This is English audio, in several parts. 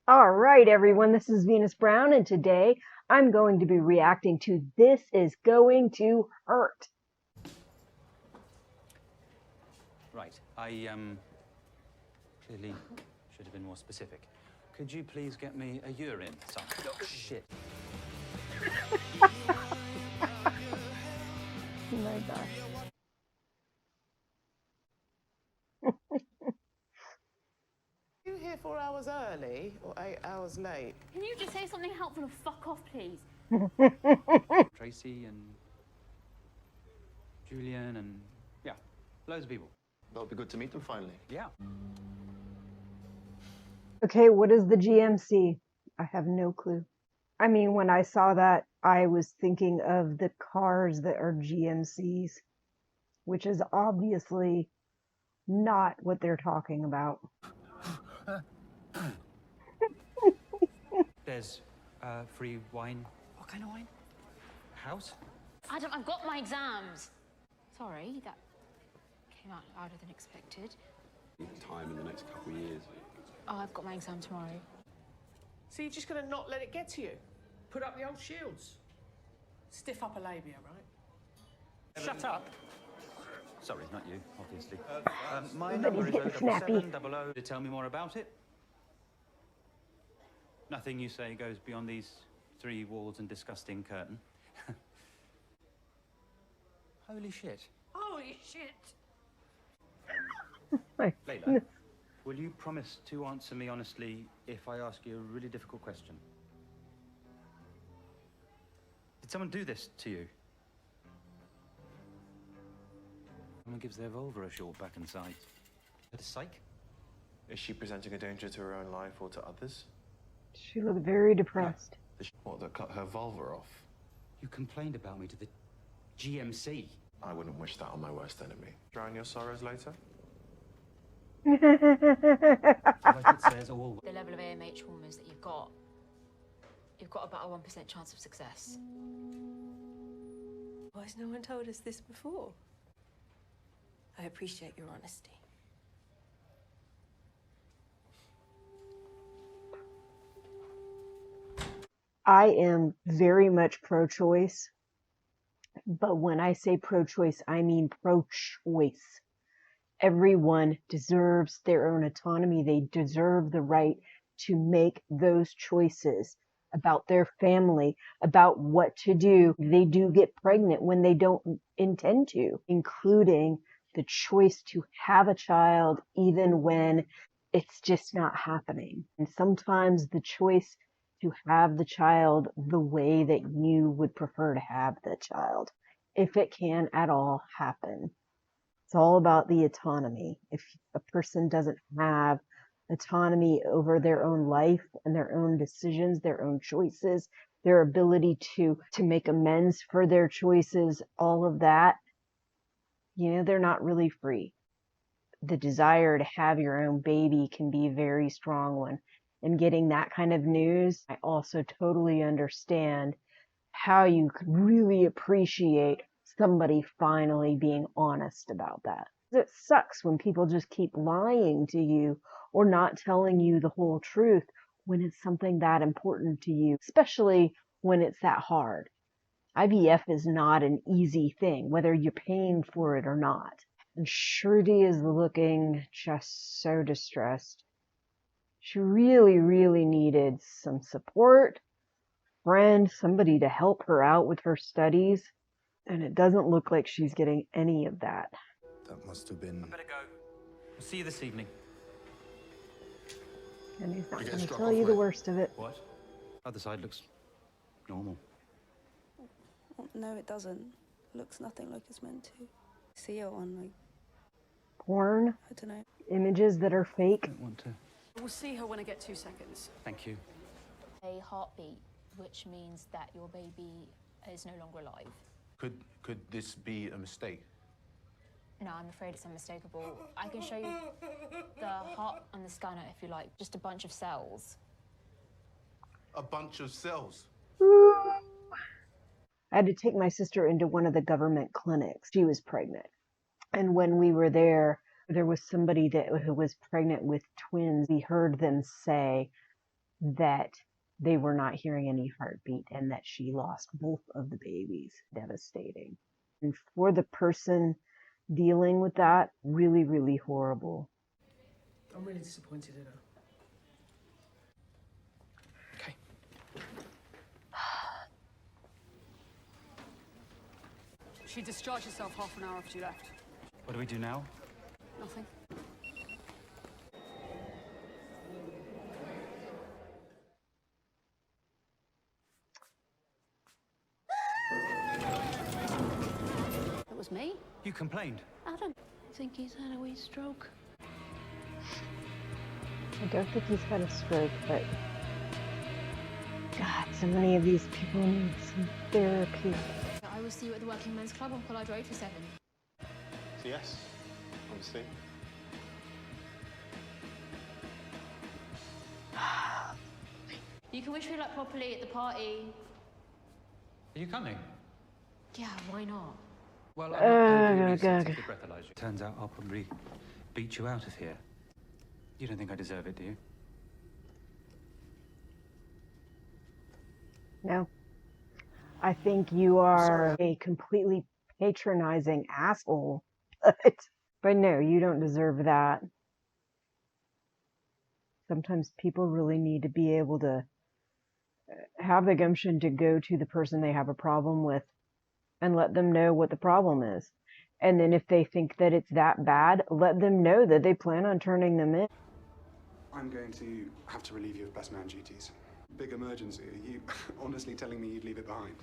All right, everyone, this is Venus Brown, and today I'm going to be reacting to This Is Going to Hurt. Right, I clearly should have been more specific. Could you please get me a urine sample? Oh, shit. Oh my gosh. You here 4 hours early or 8 hours late? Can you just say something helpful and fuck off, please? Tracy and Julian and, yeah, loads of people. That'll be good to meet them finally. Yeah. Okay, what is the GMC? I have no clue. I mean, when I saw that, I was thinking of the cars that are GMCs, which is obviously not what they're talking about. There's free wine. What kind of wine? House? Adam, I've got my exams. Sorry, that came out louder than expected. Time in the next couple of years. Oh, I've got my exam tomorrow. So you're just going to not let it get to you? Put up the old shields. Stiff upper labia, right? Shut up. Sorry, not you, obviously. My But number he's is getting snappy. 07700 to tell me more about it. Nothing you say goes beyond these 3 walls and disgusting curtain. Holy shit. Holy shit! Layla, will you promise to answer me honestly if I ask you a really difficult question? Did someone do this to you? Someone gives their vulva a short back and sides. Is that a psych? Is she presenting a danger to her own life or to others? She looked very depressed. What, that cut her vulva off? You complained about me to the GMC. I wouldn't wish that on my worst enemy. Drown your sorrows later? Like it says all. The level of AMH hormones that you've got about a 1% chance of success. Why has no one told us this before? I appreciate your honesty. I am very much pro-choice, but when I say pro-choice, I mean pro-choice. Everyone deserves their own autonomy. They deserve the right to make those choices about their family, about what to do. They do get pregnant when they don't intend to, including the choice to have a child even when it's just not happening. And sometimes the choice to have the child the way that you would prefer to have the child, if it can at all happen. It's all about the autonomy. If a person doesn't have autonomy over their own life and their own decisions, their own choices, their ability to make amends for their choices, all of that, they're not really free. The desire to have your own baby can be a very strong one. And getting that kind of news, I also totally understand how you could really appreciate somebody finally being honest about that. It sucks when people just keep lying to you or not telling you the whole truth when it's something that important to you, especially when it's that hard. IVF is not an easy thing, whether you're paying for it or not. And Shruti is looking just so distressed. She really, really needed some support, friend, somebody to help her out with her studies. And it doesn't look like she's getting any of that. That must have been... I better go. I'll see you this evening. And he's not You're going to getting tell struck you off, the mate. worst of it. What? Other side looks normal. Oh, no, it doesn't. It looks nothing like it's meant to. See it on, like, Porn, I don't know. images that are fake. I don't want to. We'll see her when I get 2 seconds. Thank you. A heartbeat, which means that your baby is no longer alive. Could this be a mistake? No, I'm afraid it's unmistakable. I can show you the heart on the scanner if you like. Just a bunch of cells. A bunch of cells. I had to take my sister into one of the government clinics. She was pregnant. And when we were there was somebody who was pregnant with twins. We heard them say that they were not hearing any heartbeat and that she lost both of the babies. Devastating. And for the person dealing with that, really, really horrible. I'm really disappointed in her. Okay. She discharged herself half an hour after you left. What do we do now? Nothing. It was me? You complained. Adam. I think he's had a wee stroke. I don't think he's had a stroke, but God, so many of these people need some therapy. I will see you at the Working Men's Club on Collard Road for 7. So yes, obviously. You can wish me luck properly at the party. Are you coming? Yeah, why not? Well, I'm not going to God. take a breathalyzer. Turns out I'll probably beat you out of here. You don't think I deserve it, do you? No. I think you are a completely patronizing asshole. But no, you don't deserve that. Sometimes people really need to be able to have the gumption to go to the person they have a problem with and let them know what the problem is. And then if they think that it's that bad, let them know that they plan on turning them in. I'm going to have to relieve you of best man duties. Big emergency. Are you honestly telling me you'd leave it behind?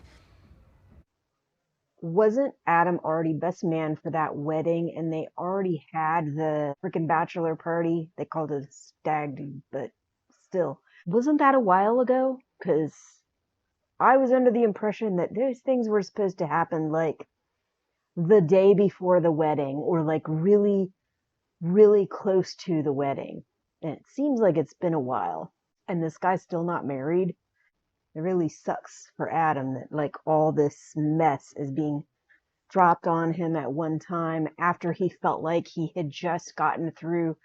Wasn't Adam already best man for that wedding, and they already had the freaking bachelor party? They called it a stag do, but still. Wasn't that a while ago? Because I was under the impression that those things were supposed to happen like the day before the wedding, or like really, really close to the wedding. And it seems like it's been a while, and this guy's still not married. It really sucks for Adam that like all this mess is being dropped on him at one time after he felt like he had just gotten through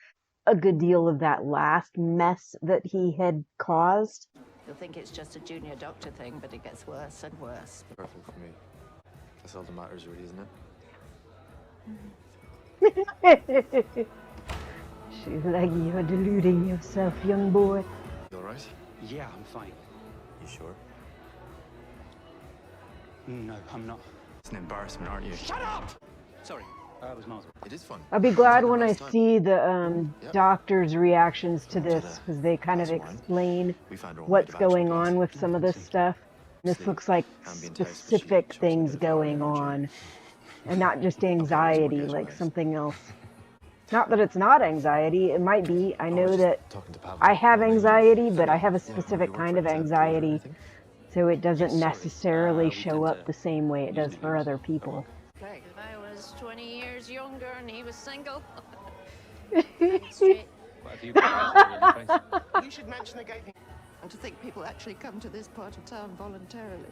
a good deal of that last mess that he had caused. You'll think it's just a junior doctor thing, but it gets worse and worse. Perfect for me. That's all that matters, really, isn't it? She's like, you're deluding yourself, young boy. You all right? Yeah, I'm fine. You sure? No, I'm not. It's an embarrassment, aren't you? Shut up! Sorry, I was not. It is fun. I'll be glad when I Nice time. see the Yep. doctors' reactions to this, that. because they kind of That's one. explain We found our own what's bit of action going points. on with some of this stuff. This Sleep, looks like ambient house, specific machine, things charging bit of going energy. on, and not just Okay, anxiety, let's like organise. something else. Not that it's not anxiety, it might be. I know was that just talking to Pavel. I have Well, maybe- anxiety, but I have a Yeah, specific maybe kind work of friends at the theatre, anxiety, I think. so it doesn't Yes, sorry. necessarily We show tend up to the same way it use does for names. other people. If I was 20 years younger and he was single. Straight. What have you got in your face? We should mention the gay thing. And to think people actually come to this part of town voluntarily.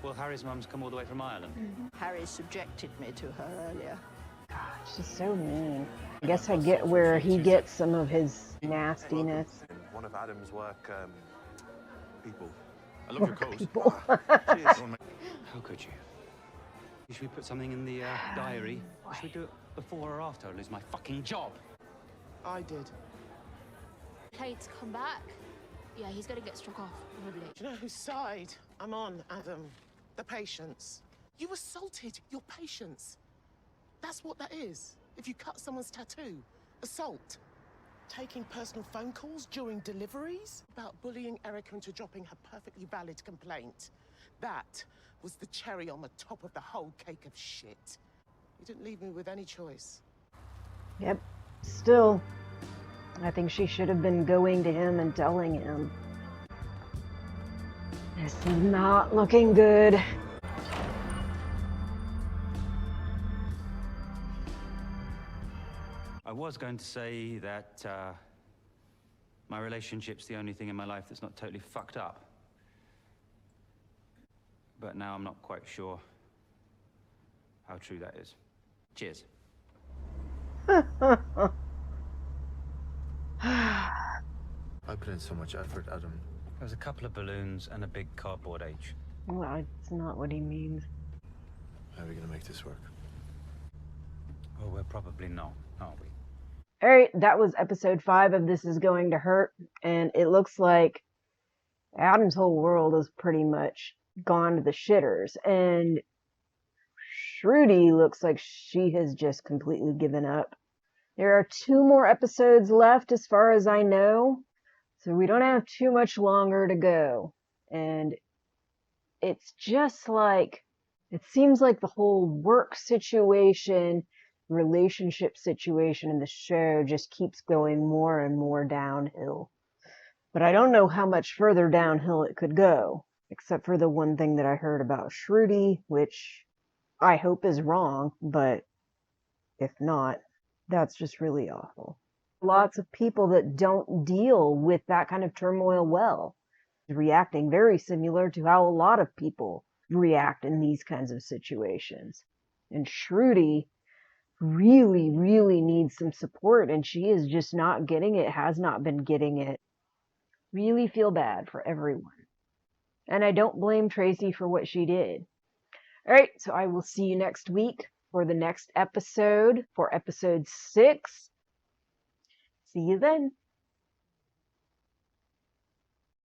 Well, Harry's mum's come all the way from Ireland. Harry subjected me to her earlier. She's so mean. I guess I get where he gets some of his nastiness. In one of Adam's work, people. I love your coat. People. Cheers. How could you? Should we put something in the diary? Or should we do it before or after I lose my fucking job? I did. Okay, to come back. Yeah, he's gonna get struck off, probably. Do you know whose side I'm on, Adam? The patients. You assaulted your patients. That's what that is. If you cut someone's tattoo, assault. Taking personal phone calls during deliveries about bullying Erica into dropping her perfectly valid complaint. That was the cherry on the top of the whole cake of shit. You didn't leave me with any choice. Yep. Still, I think she should have been going to him and telling him. This is not looking good. I was going to say that my relationship's the only thing in my life that's not totally fucked up. But now I'm not quite sure how true that is. Cheers. I I put in so much effort, Adam. There was a couple of balloons and a big cardboard H. Well, that's not what he means. How are we going to make this work? Well, we're probably not, are we? All right, that was episode 5 of This Is Going to Hurt, and it looks like Adam's whole world is pretty much gone to the shitters, and Shruti looks like she has just completely given up. There are 2 more episodes left as far as I know, so we don't have too much longer to go. And it's just like, it seems like the whole work situation, relationship situation in the show just keeps going more and more downhill. But I don't know how much further downhill it could go, except for the one thing that I heard about Shruti, which I hope is wrong, but if not, that's just really awful. Lots of people that don't deal with that kind of turmoil well, reacting very similar to how a lot of people react in these kinds of situations. And Shruti really, really needs some support, and she is just not getting it, has not been getting it. Really feel bad for everyone. And I don't blame Tracy for what she did. All right, so I will see you next week for the next episode, for episode 6. See you then.